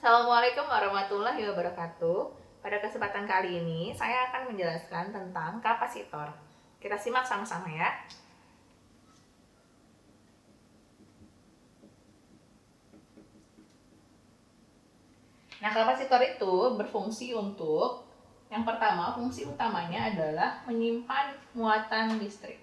Assalamualaikum warahmatullahi wabarakatuh. Pada kesempatan kali ini, saya akan menjelaskan tentang kapasitor. Kita simak sama-sama ya. Nah, kapasitor itu berfungsi untuk, yang pertama, fungsi utamanya adalah menyimpan muatan listrik.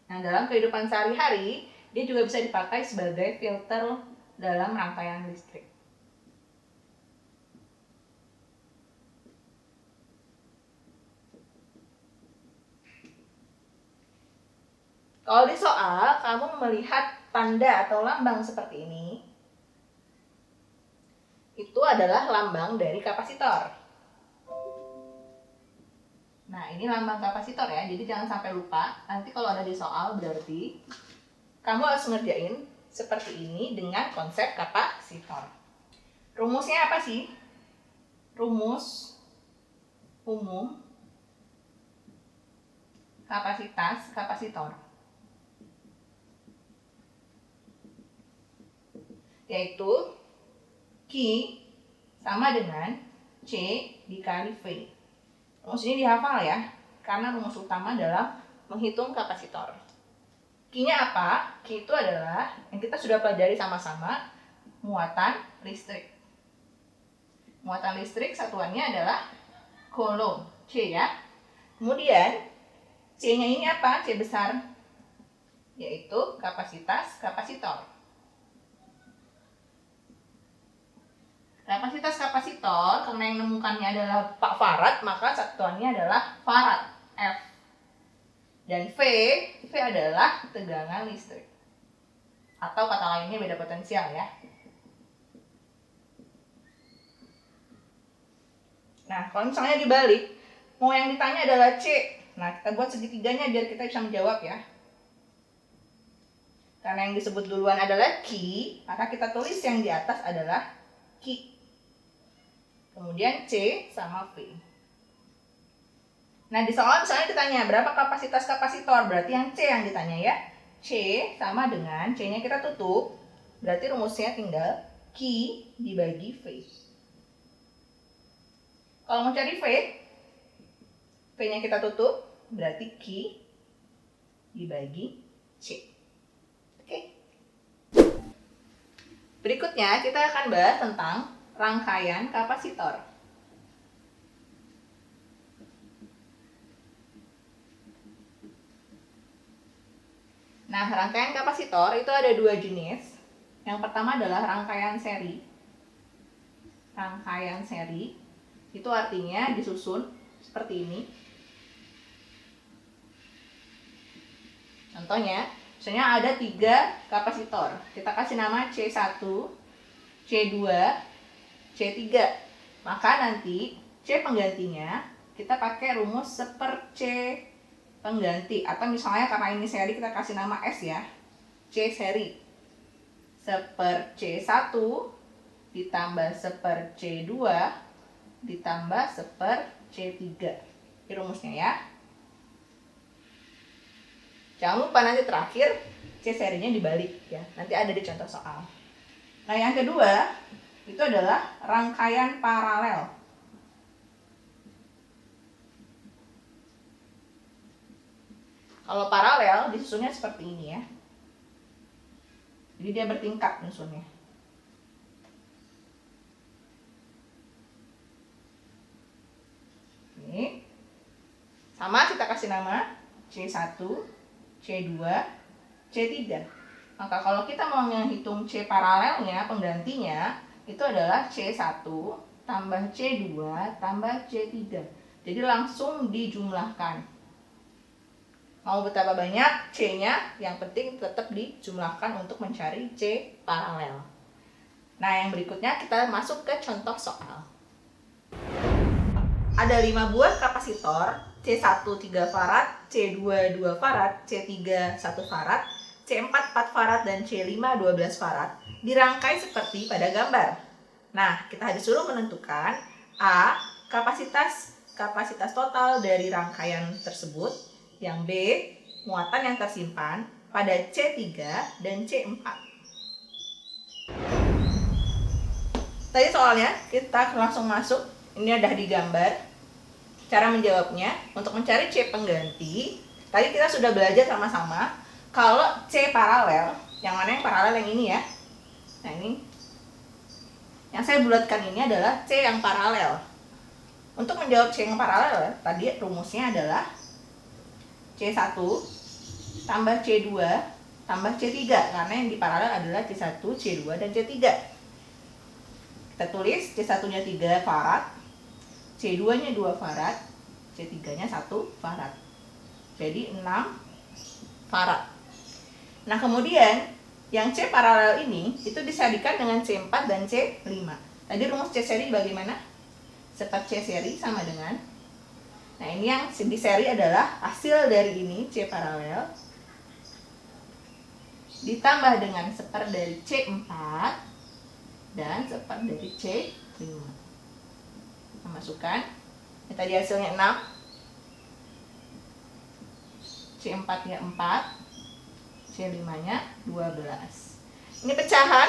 Nah, dalam kehidupan sehari-hari, dia juga bisa dipakai sebagai filter dalam rangkaian listrik. Kalau di soal, kamu melihat tanda atau lambang seperti ini, itu adalah lambang dari kapasitor. Nah, ini lambang kapasitor ya, jadi jangan sampai lupa. Nanti kalau ada di soal berarti kamu harus ngerjain seperti ini dengan konsep kapasitor. Rumusnya apa sih? Rumus umum kapasitas kapasitor, yaitu Q sama dengan C dikali V. Rumus ini dihafal ya, karena rumus utama dalam menghitung kapasitor. Q-nya apa? Q itu adalah yang kita sudah pelajari sama-sama, muatan listrik. Muatan listrik satuannya adalah Coulomb, C ya. Kemudian C-nya ini apa? C besar, yaitu kapasitas kapasitor. Kapasitas kapasitor, karena yang menemukannya adalah Pak Farad, maka satuannya adalah Farad, F. Dan V adalah tegangan listrik. Atau kata lainnya beda potensial ya. Nah, kalau misalnya dibalik, mau yang ditanya adalah C. Nah, kita buat segitiganya biar kita bisa menjawab ya. Karena yang disebut duluan adalah Q, maka kita tulis yang di atas adalah Q. Kemudian C sama V. Nah, di soal misalnya ditanya berapa kapasitas kapasitor, berarti yang C yang ditanya ya. C sama dengan C-nya kita tutup, berarti rumusnya tinggal Q dibagi V. Kalau mau cari V, V-nya kita tutup, berarti Q dibagi C. Oke. Berikutnya kita akan bahas tentang rangkaian kapasitor. Nah, rangkaian kapasitor itu ada dua jenis. Yang pertama adalah rangkaian seri. Rangkaian seri itu artinya disusun seperti ini. Contohnya, misalnya ada 3 kapasitor. Kita kasih nama C1, C2, C3. Maka nanti C penggantinya kita pakai rumus seper C pengganti. Atau misalnya karena ini seri kita kasih nama S ya. C seri. Seper C1 ditambah seper C2 ditambah seper C3. Ini rumusnya ya. Jangan lupa nanti terakhir C serinya dibalik ya. Nanti ada di contoh soal. Nah, yang kedua itu adalah rangkaian paralel. Kalau paralel disusunnya seperti ini ya. Jadi dia bertingkat nyusunnya. Ini sama kita kasih nama C1, C2, C3. Maka kalau kita mau menghitung C paralelnya, penggantinya, itu adalah C1 tambah C2 tambah C3. Jadi langsung dijumlahkan. Mau betapa banyak C-nya, yang penting tetap dijumlahkan untuk mencari C paralel. Nah, yang berikutnya kita masuk ke contoh soal. Ada 5 buah kapasitor, C1 3 farad, C2 2 farad, C3 1 farad, C4 4 farad, dan C5 12 farad dirangkai seperti pada gambar. Nah, kita disuruh menentukan A. Kapasitas total dari rangkaian tersebut, yang B. muatan yang tersimpan pada C3 dan C4. Tadi soalnya kita langsung masuk, ini ada digambar. Cara menjawabnya, untuk mencari C pengganti, tadi kita sudah belajar sama-sama kalau C paralel, yang mana yang paralel yang ini ya. Nah ini, yang saya bulatkan ini adalah C yang paralel. Untuk menjawab C yang paralel, tadi rumusnya adalah C1 tambah C2 tambah C3, karena yang di paralel adalah C1, C2, dan C3. Kita tulis C1-nya 3 farad, C2-nya 2 farad, C3-nya 1 farad. Jadi 6 farad. Nah, kemudian yang C paralel ini itu disadikan dengan C4 dan C5. Tadi rumus C seri bagaimana? Cepat C seri sama dengan, nah ini yang di seri adalah hasil dari ini C paralel ditambah dengan seper dari C4 dan seper dari C5. Kita masukkan, ini tadi hasilnya 6, C4 nya 4, C5 nya 12. Ini pecahan,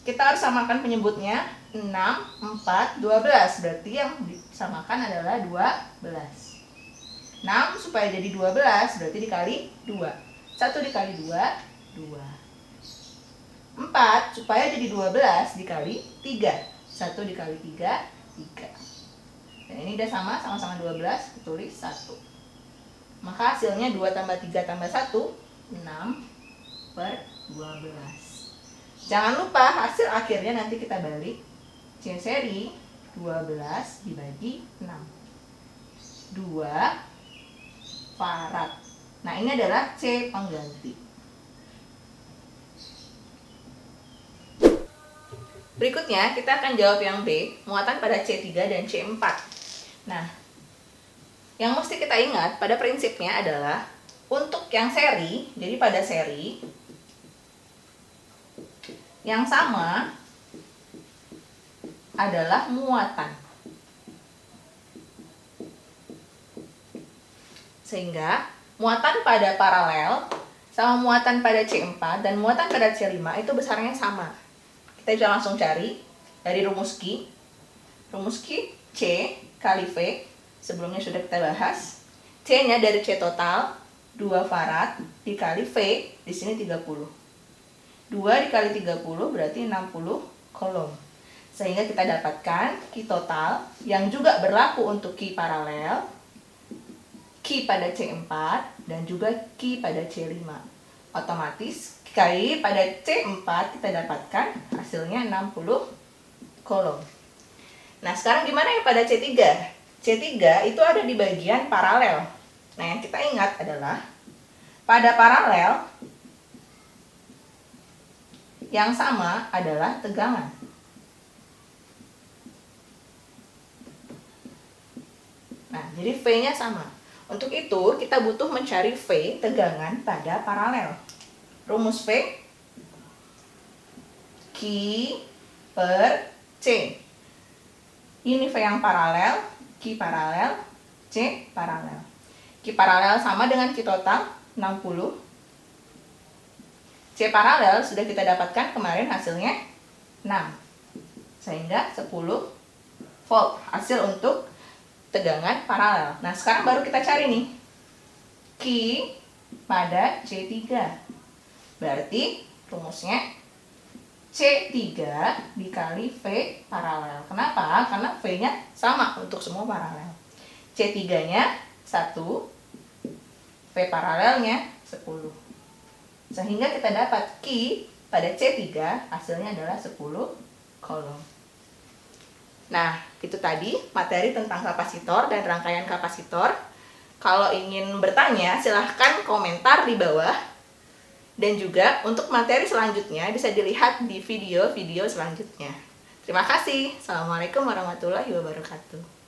kita harus samakan penyebutnya 6, 4, 12. Berarti yang disamakan adalah 12. 6 supaya jadi 12 berarti dikali 2. 1 dikali 2, 2. 4 supaya jadi 12 dikali 3. 1 dikali 3, 3. Dan ini udah sama-sama 12, tulis 1. Maka hasilnya 2 tambah 3 tambah 1, 6 per 12. Jangan lupa hasil akhirnya nanti kita balik. C seri 12 dibagi 6. 2 farad. Nah, ini adalah C pengganti. Berikutnya kita akan jawab yang B, muatan pada C3 dan C4. Nah, yang mesti kita ingat pada prinsipnya adalah untuk yang seri, jadi pada seri yang sama adalah muatan. Sehingga muatan pada paralel sama muatan pada C4 dan muatan pada C5 itu besarnya sama. Kita bisa langsung cari dari rumus Q. Rumus Q C kali V, sebelumnya sudah kita bahas. C-nya dari C total 2 farad dikali V, di sini 30. 2 dikali 30 berarti 60 kolom. Sehingga kita dapatkan Q total yang juga berlaku untuk Q paralel, Q pada C4, dan juga Q pada C5. Otomatis Q pada C4 kita dapatkan hasilnya 60 kolom. Nah, sekarang gimana ya pada C3? C3 itu ada di bagian paralel. Nah, yang kita ingat adalah pada paralel yang sama adalah tegangan. Nah, jadi V-nya sama. Untuk itu, kita butuh mencari V tegangan pada paralel. Rumus V, Q per C. Ini V yang paralel, Q paralel, C paralel. Q paralel sama dengan Q total, 60. C paralel sudah kita dapatkan kemarin hasilnya 6. Sehingga 10 volt hasil untuk tegangan paralel. Nah, sekarang baru kita cari nih Q pada C3. Berarti rumusnya C3 dikali V paralel. Kenapa? Karena V-nya sama untuk semua paralel. C3-nya 1, V paralelnya 10. Sehingga kita dapat Q pada C3 hasilnya adalah 10 kolom. Nah, itu tadi materi tentang kapasitor dan rangkaian kapasitor. Kalau ingin bertanya, silahkan komentar di bawah. Dan juga untuk materi selanjutnya bisa dilihat di video-video selanjutnya. Terima kasih. Assalamualaikum warahmatullahi wabarakatuh.